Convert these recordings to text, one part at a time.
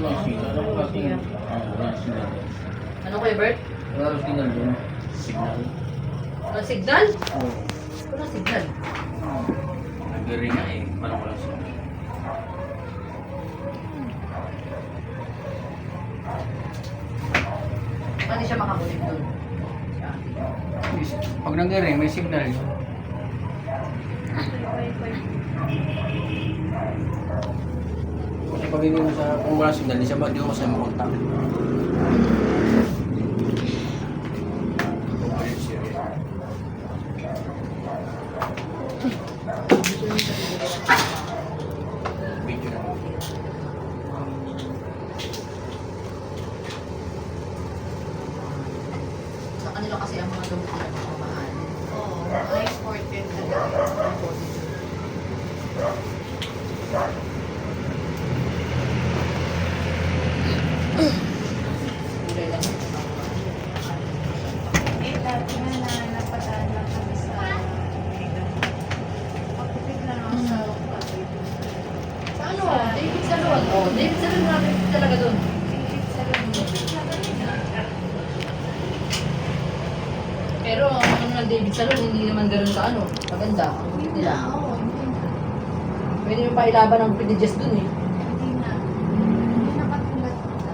Walang signal. Ano wala signal? Wala signal. Ano kayo, Bert? Wala signal doon. Signal. Walang signal? Oo. Walang signal. Nag-ring nga eh. Parang walang signal. Pwede siya makakulit doon. Pag nag-ring, may signal yun. Kasi pag hindi mo sa, kung wala signal, di ko kasi makontak. Video na. Sa kanila kasi ang mga gamot nila mamahal. Oo, na-exported na lang. Kulay lang. Eh, dati na napadaan lang kami sa pagpipit lang ako sa Sa ano? David Salon. Oh, David Salon natin talaga doon. pipit sa Pero ang ano ng David Salon, hindi naman ganoon ka ano. Maganda. Ang Hindi nila. na, oo, hindi na. Pwede mo pa ilaban ng pinidyas doon eh. Hindi na. Hindi na katulad nila.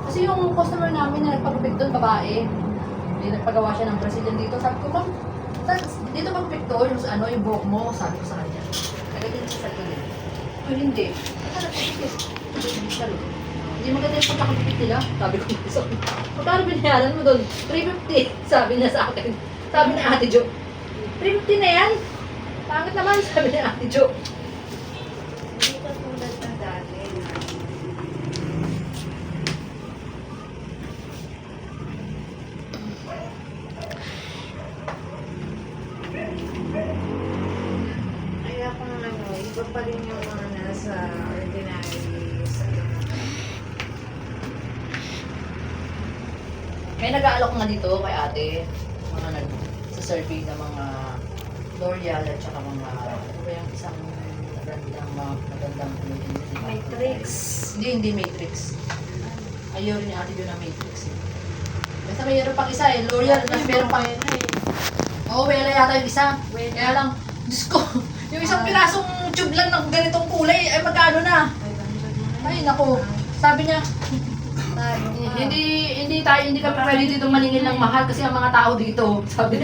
Kasi yung customer namin na nagpagupit doon, babae, hindi nagpagawa siya ng Brazilian dito. Sabi ko, ma'am, dito magpit to, yung ano, yung buhok mo, sabi ko sa kanya. Nagaling siya sa gilid. Pero hindi. Ano nagpagupit? Hindi maganda yung pagkakagupit nila. Sabi ko, so, magkano binayaran mo doon? 350. Sabi niya sa akin. Sabi ni Ate Jo, 350 na yan? Pangit naman, sabi ni Ate Jo. Hindi katulad na dati na kaya kung ano, iba pa rin yung mga nasa ordinary salon. May nag-aalok nga dito kay ate, mga nag-survey ng mga L'Oreal at saka mga, ano ba yung isang magandang Matrix. Hindi Matrix. Ayaw rin ni ate doon ng Matrix eh. Basta mayroon pang isa eh, L'Oreal, mas meron pang, oo, wala yata yung isa. Kaya lang, Diyos ko, yung isang pirasong tube lang ng ganitong kulay, ay magkano na? Ay, naku, sabi niya, hindi kami pwede dito maningil ng mahal kasi ang mga tao dito, sabi